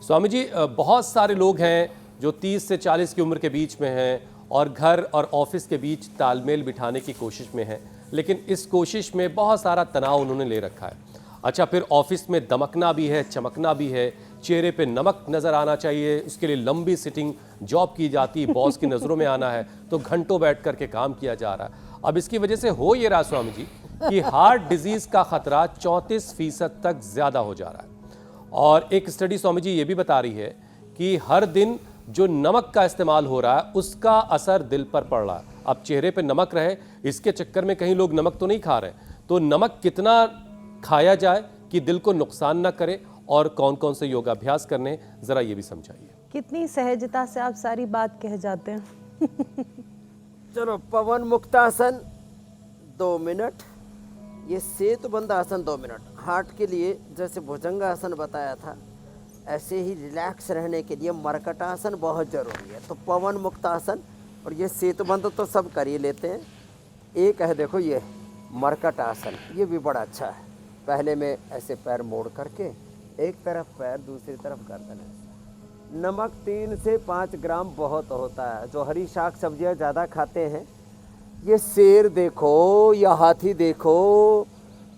स्वामी जी, बहुत सारे लोग हैं जो 30 से 40 की उम्र के बीच में हैं और घर और ऑफिस के बीच तालमेल बिठाने की कोशिश में हैं, लेकिन इस कोशिश में बहुत सारा तनाव उन्होंने ले रखा है। अच्छा, फिर ऑफिस में दमकना भी है, चमकना भी है, चेहरे पे नमक नज़र आना चाहिए, उसके लिए लंबी सिटिंग जॉब की जाती है, बॉस की नज़रों में आना है तो घंटों बैठ करके काम किया जा रहा है। अब इसकी वजह से हो ये रहा स्वामी जी कि हार्ट डिजीज़ का खतरा 34% तक ज़्यादा हो जा रहा है। और एक स्टडी स्वामी जी ये भी बता रही है कि हर दिन जो नमक का इस्तेमाल हो रहा है उसका असर दिल पर पड़ रहा है। अब चेहरे पे नमक रहे, इसके चक्कर में कहीं लोग नमक तो नहीं खा रहे, तो नमक कितना खाया जाए कि दिल को नुकसान ना करे और कौन कौन से योगाभ्यास करने, जरा ये भी समझाइए। कितनी सहजता से आप सारी बात कह जाते हैं। चलो, पवन मुक्तासन 2 मिनट, ये सेतुबंद आसन 2 मिनट। हार्ट के लिए जैसे भुजंगासन बताया था, ऐसे ही रिलैक्स रहने के लिए मरकटासन बहुत ज़रूरी है। तो पवन मुक्तासन और ये सेतुबंद तो सब कर ही लेते हैं। एक है देखो ये मरकटासन, ये भी बड़ा अच्छा है। पहले में ऐसे पैर मोड़ करके एक तरफ पैर दूसरी तरफ गर्दन है। नमक 3 से 5 ग्राम बहुत होता है। जो हरी शाक सब्जियां ज़्यादा खाते हैं, ये शेर देखो या हाथी देखो,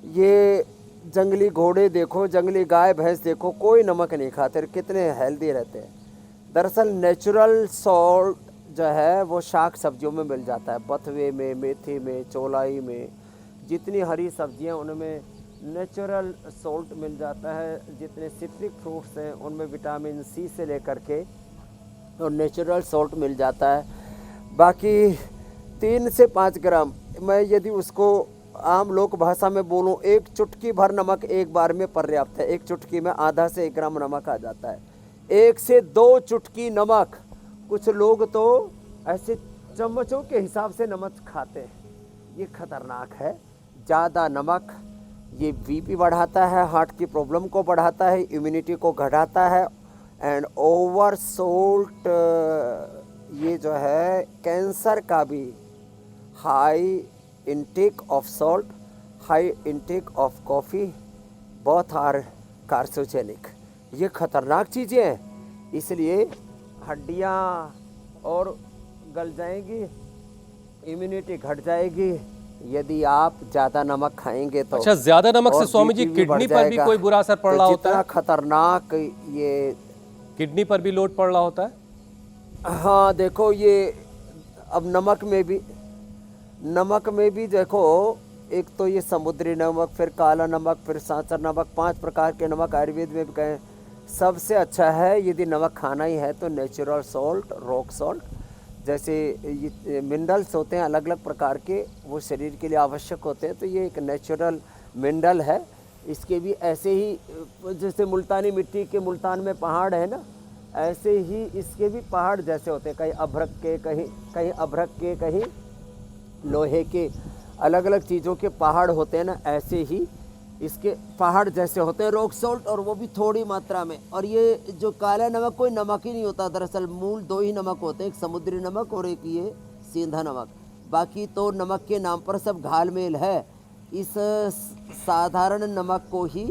ये जंगली घोड़े देखो, जंगली गाय भैंस देखो, कोई नमक नहीं खाते, कितने हेल्दी रहते हैं। दरअसल नेचुरल सॉल्ट जो है वो शाक सब्जियों में मिल जाता है, बथुए में, मेथी में, चौलाई में, जितनी हरी सब्जियां उनमें नेचुरल सॉल्ट मिल जाता है। जितने सिट्रिक फ्रूट्स हैं उनमें विटामिन सी से लेकर के और नेचुरल सॉल्ट मिल जाता है। बाकी 3 से 5 ग्राम, मैं यदि उसको आम लोक भाषा में बोलूं, एक चुटकी भर नमक एक बार में पर्याप्त है। एक चुटकी में आधा से 1 ग्राम नमक आ जाता है। 1 से 2 चुटकी नमक। कुछ लोग तो ऐसे चम्मचों के हिसाब से नमक खाते हैं, ये खतरनाक है। ज़्यादा नमक ये बीपी बढ़ाता है, हार्ट की प्रॉब्लम को बढ़ाता है, इम्यूनिटी को घटाता है। एंड ओवर सोल्ट ये जो है कैंसर का भी, high intake of salt, high intake of coffee, both are carcinogenic। ये खतरनाक चीज़ें हैं, इसलिए हड्डियाँ और गल जाएंगी, इम्यूनिटी घट जाएगी यदि आप ज़्यादा नमक खाएंगे तो। अच्छा, ज़्यादा नमक से स्वामी जी किडनी पर भी कोई बुरा असर पड़ रहा होता है? खतरनाक ये किडनी पर भी लोड पड़ रहा होता है? हाँ देखो, ये अब नमक में भी देखो, एक तो ये समुद्री नमक, फिर काला नमक, फिर सांचर नमक, 5 प्रकार के नमक आयुर्वेद में भी कहें। सबसे अच्छा है यदि नमक खाना ही है तो नेचुरल सॉल्ट, रॉक सॉल्ट, जैसे ये मिनरल्स होते हैं अलग अलग प्रकार के, वो शरीर के लिए आवश्यक होते हैं। तो ये एक नेचुरल मिनरल है। इसके भी ऐसे ही जैसे मुल्तानी मिट्टी के, मुल्तान में पहाड़ है ना, ऐसे ही इसके भी पहाड़ जैसे होते हैं, कहीं अभ्रक के, कहीं अभ्रक के, कहीं लोहे के, अलग अलग चीज़ों के पहाड़ होते हैं ना, ऐसे ही इसके पहाड़ जैसे होते हैं रॉक सॉल्ट, और वो भी थोड़ी मात्रा में। और ये जो काला नमक कोई नमक ही नहीं होता, दरअसल मूल 2 ही नमक होते हैं, एक समुद्री नमक और एक ये सीधा नमक। बाकी तो नमक के नाम पर सब घालमेल है। इस साधारण नमक को ही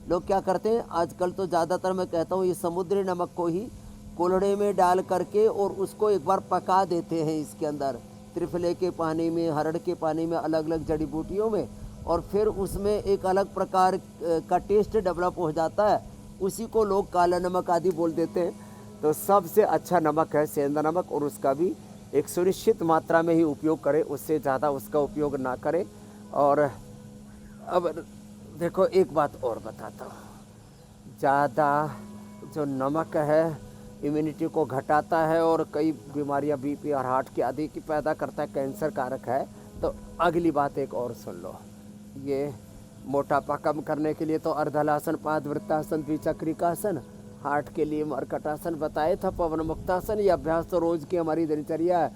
लोग क्या करते हैं आजकल, तो ज़्यादातर मैं कहता हूँ ये समुद्री नमक को ही कोल्हड़े में डाल करके और उसको एक बार पका देते हैं इसके अंदर, त्रिफले के पानी में, हरड़ के पानी में, अलग अलग जड़ी बूटियों में, और फिर उसमें एक अलग प्रकार का टेस्ट डेवलप हो जाता है। उसी को लोग काला नमक आदि बोल देते हैं। तो सबसे अच्छा नमक है सेंधा नमक, और उसका भी एक सुनिश्चित मात्रा में ही उपयोग करें, उससे ज़्यादा उसका उपयोग ना करें। और अब देखो एक बात और बताता हूँ, ज़्यादा जो नमक है इम्यूनिटी को घटाता है और कई बीमारियां बीपी और हार्ट की आदि की पैदा करता है, कैंसर कारक है। तो अगली बात एक और सुन लो, ये मोटापा कम करने के लिए तो अर्धलासन, पादवृत्तासन, द्विचक्रिकासन, हार्ट के लिए मरकटासन बताए था, पवन मुक्तासन। ये अभ्यास तो रोज़ की हमारी दिनचर्या है।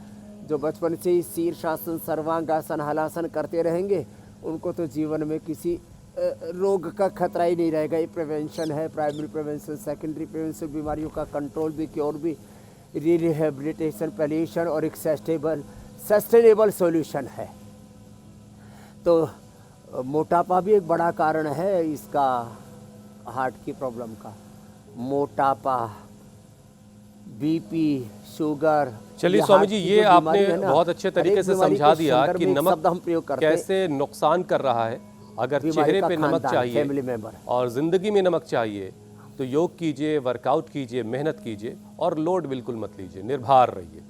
जो बचपन से ही शीर्षासन, सर्वांगासन, हलासन करते रहेंगे उनको तो जीवन में किसी रोग का खतरा ही नहीं रहेगा। ये प्रिवेंशन है, प्राइमरी प्रिवेंशन, सेकेंडरी प्रिवेंशन, बीमारियों का कंट्रोल भी, क्योर भी, रिहेबिलिटेशन, पैलिएशन और एक सस्टेनेबल सॉल्यूशन है। तो मोटापा भी एक बड़ा कारण है इसका, हार्ट की प्रॉब्लम का। मोटापा, बीपी, शुगर। चलिए ये स्वामी हार्ट जी, की ये जो आपने बीमारी है ना, बहुत अच्छे हर तरीके एक से बीमारी समझा के दिया संदर्भ कि में एक नमक शब्द हम प्रयोग करते हैं, कैसे नुकसान कर रहा है। अगर बीमारी चेहरे का पे नमक खानदान, चाहिए फैमिली मेंबर। और ज़िंदगी में नमक चाहिए तो योग कीजिए, वर्कआउट कीजिए, मेहनत कीजिए और लोड बिल्कुल मत लीजिए, निर्भर रहिए।